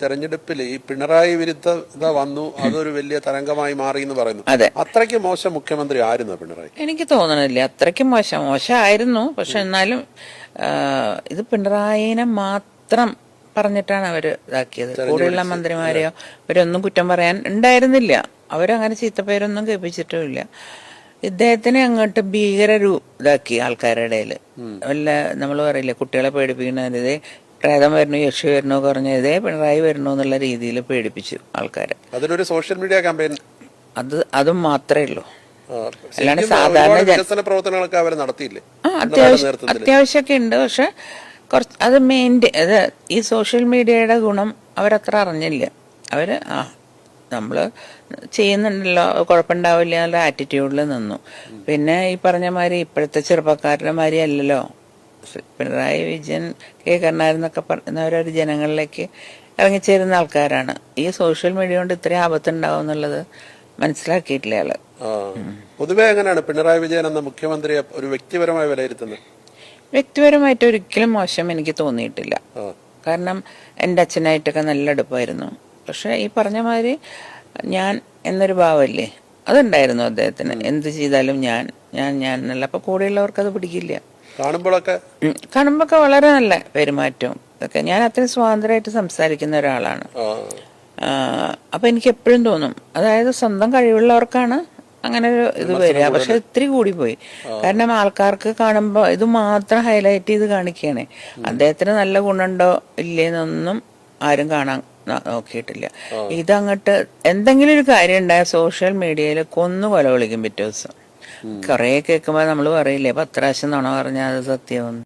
തെരഞ്ഞെടുപ്പിൽ ഈ പിണറായി വിരുദ്ധത വന്നു, അതൊരു വലിയ തരംഗമായി മാറി എന്ന് പറയുന്നു. അത്രയ്ക്ക് മോശം മുഖ്യമന്ത്രി ആയിരുന്നു പിണറായി? എനിക്ക് തോന്നണില്ല അത്രയ്ക്ക് മോശമായിരുന്നു. പക്ഷെ എന്നാലും ഇത് പിണറായിനെ മാത്രം പറഞ്ഞിട്ടാണ് അവര് ഇതാക്കിയത്. കൂടെയുള്ള മന്ത്രിമാരെയോ അവരൊന്നും കുറ്റം പറയാൻ ഉണ്ടായിരുന്നില്ല. അവരങ്ങനെ ചീത്തപ്പേരൊന്നും കേൾപ്പിച്ചിട്ടുമില്ല. ഇദ്ദേഹത്തിനെ അങ്ങോട്ട് ഇതാക്കി ആൾക്കാരുടെ ഇടയില്. വല്ല നമ്മൾ പറയില്ലേ കുട്ടികളെ പേടിപ്പിക്കുന്നത്, പ്രേതം വരണോ യക്ഷി വരണോ പറഞ്ഞതേ പിണറായി വരണോ എന്നുള്ള രീതിയിൽ പേടിപ്പിച്ചു ആൾക്കാരെ. അതിനൊരു സോഷ്യൽ മീഡിയ ക്യാമ്പയിൻ അതും മാത്രമേ ഉള്ളൂ. അല്ലാണ്ട് സാധാരണ വികസന പ്രവർത്തനങ്ങളൊക്കെ അവർ നടത്തിയില്ലേ? അത്യാവശ്യമൊക്കെ ഉണ്ട്. പക്ഷെ കുറച്ച് അത് ഈ സോഷ്യൽ മീഡിയയുടെ ഗുണം അവരത്ര അറിഞ്ഞില്ല. അവര് നമ്മള് ചെയ്യുന്നുണ്ടല്ലോ, കുഴപ്പമുണ്ടാവില്ല എന്നുള്ള ആറ്റിറ്റ്യൂഡിൽ നിന്നു. പിന്നെ ഈ പറഞ്ഞ മാതിരി ഇപ്പോഴത്തെ ചെറുപ്പക്കാരുടെ മാതിരി അല്ലല്ലോ. പിണറായി വിജയൻ, കെ കരുണാകരനൊക്കെ പറയുന്നവരൊരു ജനങ്ങളിലേക്ക് ഇറങ്ങിച്ചേരുന്ന ആൾക്കാരാണ്. ഈ സോഷ്യൽ മീഡിയ കൊണ്ട് ഇത്രയും ആപത്തുണ്ടാവും എന്നുള്ളത് മനസ്സിലാക്കിയിട്ടില്ല ആള്. പൊതുവെ എങ്ങനെയാണ് പിണറായി വിജയൻ എന്ന മുഖ്യമന്ത്രിയെ ഒരു വ്യക്തിപരമായി വിലയിരുത്തുന്നത്? വ്യക്തിപരമായിട്ട് ഒരിക്കലും മോശം എനിക്ക് തോന്നിയിട്ടില്ല. കാരണം എൻ്റെ അച്ഛനായിട്ടൊക്കെ നല്ല അടുപ്പായിരുന്നു. പക്ഷെ ഈ പറഞ്ഞ മാതിരി ഞാൻ എന്നൊരു ഭാവമല്ലേ അതുണ്ടായിരുന്നു അദ്ദേഹത്തിന്. എന്ത് ചെയ്താലും ഞാൻ എന്നല്ല. അപ്പൊ കൂടെയുള്ളവർക്ക് അത് പിടിക്കില്ല. കാണുമ്പോഴൊക്കെ വളരെ നല്ല പെരുമാറ്റവും ഒക്കെ. ഞാൻ അത്രയും സ്വാതന്ത്ര്യമായിട്ട് സംസാരിക്കുന്ന ഒരാളാണ്. അപ്പൊ എനിക്ക് എപ്പോഴും തോന്നും, അതായത് സ്വന്തം കഴിവുള്ളവർക്കാണ് അങ്ങനെ ഒരു ഇത് വരിക. പക്ഷെ ഇത്തിരി കൂടി പോയി. കാരണം ആൾക്കാർക്ക് കാണുമ്പോ ഇത് മാത്രം ഹൈലൈറ്റ് ചെയ്ത് കാണിക്കുകയാണ്. അദ്ദേഹത്തിന് നല്ല ഗുണമുണ്ടോ ഇല്ലേന്നൊന്നും ആരും കാണാൻ നോക്കിയിട്ടില്ല. ഇതങ്ങോട്ട് എന്തെങ്കിലും ഒരു കാര്യം ഉണ്ടായ സോഷ്യൽ മീഡിയയിൽ കൊല വിളിക്കും പിറ്റേ ദിവസം. കൊറേ കേൾക്കുമ്പോ നമ്മള് പറയില്ലേ 10 പ്രാവശ്യം നുണ പറഞ്ഞാൽ അത് സത്യമെന്ന്.